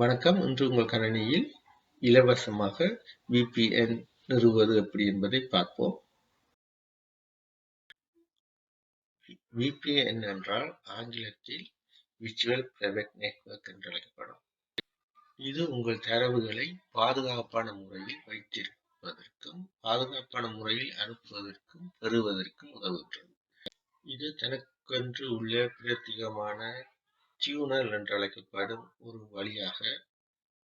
வணக்கம். இன்று உங்கள் கணினியில் இலவசமாக VPN நிறுவுவது எப்படி என்பதை பார்ப்போம். VPN என்றால் ஆங்கிலத்தில் விர்ச்சுவல் பிரைவேட் நெட்வொர்க் என்று அழைக்கப்படும். இது உங்கள் தரவுகளை பாதுகாப்பான முறையில் வைத்திருப்பதற்கும் பாதுகாப்பான முறையில் அனுப்புவதற்கும் பெறுவதற்கும் உதவுகின்றது. இது தனக்கென்று உள்ள பிரத்யேகமான டியூனல் என்று அழைக்கப்படும் ஒரு வழியாக,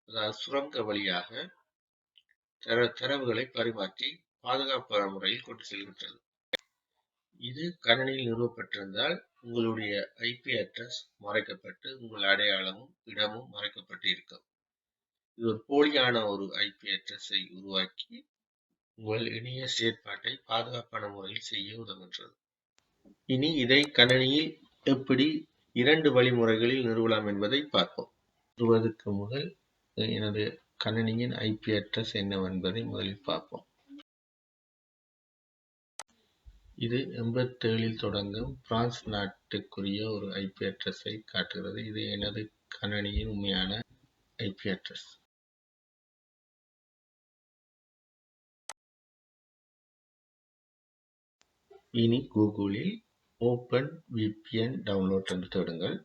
அதாவது சுரங்க வழியாக தரவுகளை பரிமாற்றி பாதுகாப்பான முறையில் கொண்டு செல்கின்றது. இது கணினியில் நிறுவப்பட்டிருந்தால் உங்களுடைய IP அட்ரஸ் மறைக்கப்பட்டு உங்கள் அடையாளமும் இடமும் மறைக்கப்பட்டு இருக்கும். இது ஒரு போலியான ஒரு IP அட்ரஸை உருவாக்கி உங்கள் இணைய செயற்பாட்டை பாதுகாப்பான முறையில் செய்ய உதவுகின்றது. இனி இதை கணினியில் எப்படி 2 வழிமுறைகளில் நிறுவலாம் என்பதை பார்ப்போம். நிறுவுவதற்கு முதல் எனது கணினியின் IP அட்ரஸ் என்னவென்பதை முதலில் பார்ப்போம். இது 87 தொடங்கும் பிரான்ஸ் நாட்டுக்குரிய ஒரு IP அட்ரஸை காட்டுகிறது. இது எனது கணினியின் உண்மையான IP அட்ரஸ். இனி கூகுளில் OpenVPN டவுன்லோட் என்று தேடுங்கள்.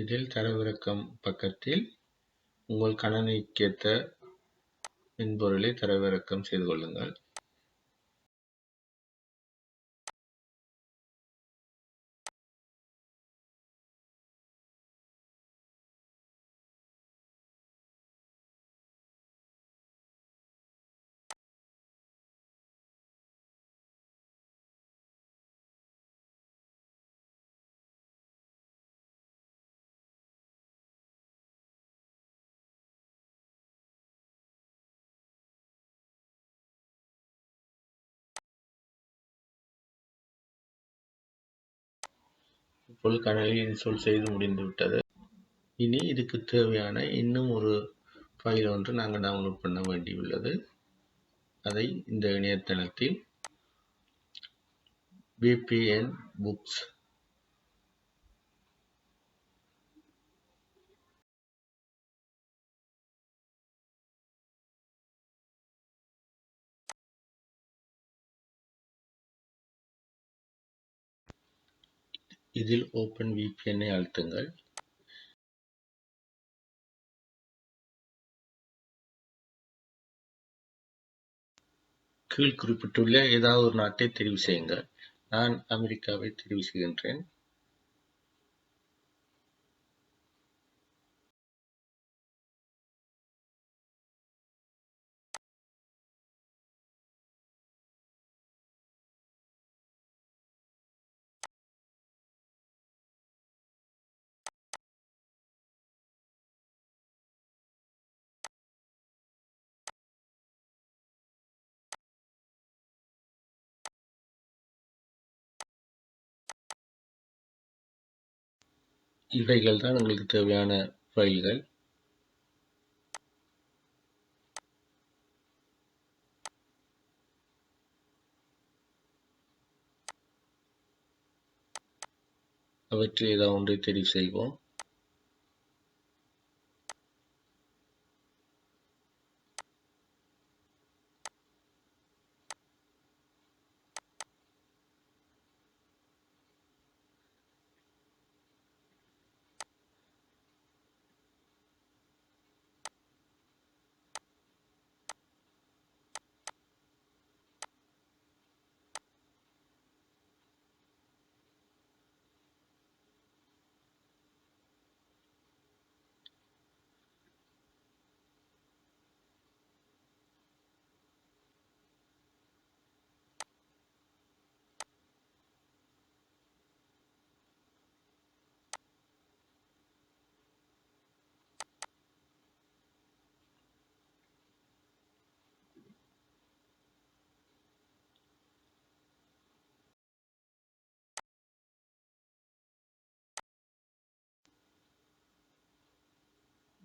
இதில் தரவிறக்கம் பக்கத்தில் உங்கள் கணினிக்கேற்ற மென்பொருளை தரவிறக்கம் செய்து கொள்ளுங்கள். இப்போது கணினியில் இன்ஸ்டால் செய்து முடிந்துவிட்டது. இனி இதுக்கு தேவையான இன்னும் ஒரு ஃபைல் ஒன்று நாங்கள் டவுன்லோட் பண்ண வேண்டியுள்ளது. அதை இந்த இணையதளத்தில் VPN books இதில் OpenVPN ஐ அழுத்துங்கள். கீழ் குறிப்பிட்டுள்ள ஏதாவது ஒரு நாட்டை தெரிவு செய்யுங்கள். நான் அமெரிக்காவை தெரிவு செய்கின்றேன். இவைகள் தான் உங்களுக்கு தேவையான ஃபைல்கள். அவற்றில் ஏதாவது ஒன்றை தெரிவு செய்வோம்.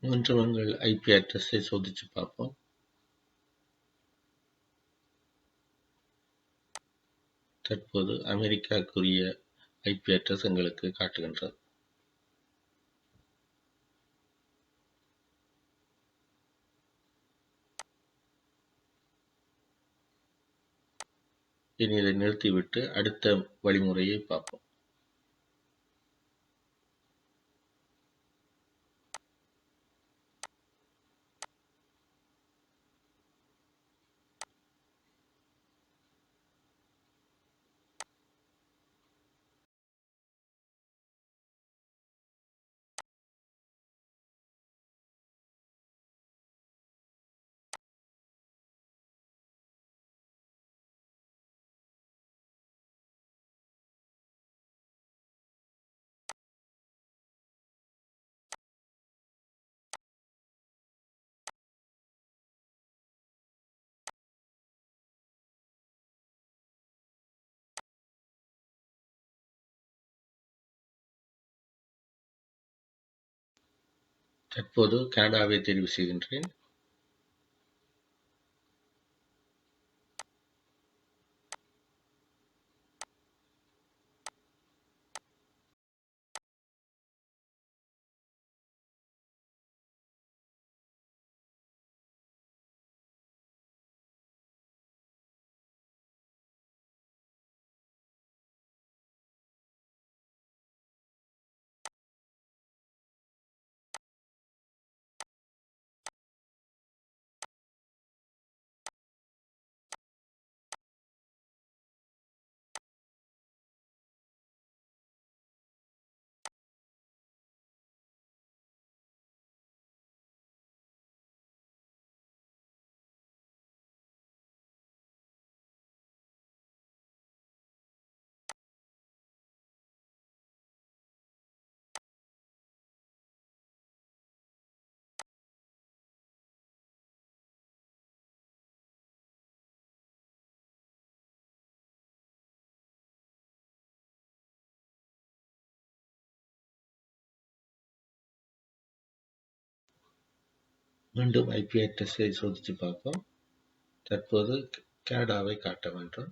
மீண்டும் உங்கள் IP அட்ரஸை சோதித்து பார்ப்போம். தற்போது அமெரிக்காவுக்குரிய IP அட்ரஸ் எங்களுக்கு காட்டுகின்றது. இனி இதை நிறுத்திவிட்டு அடுத்த வழிமுறையை பார்ப்போம். தற்போது கனடாவை தேர்வு செய்கின்றேன். மீண்டும் ஐபி அட்ரஸை சோதித்து பார்ப்போம். தற்போது கனடாவை காட்ட வேண்டும்.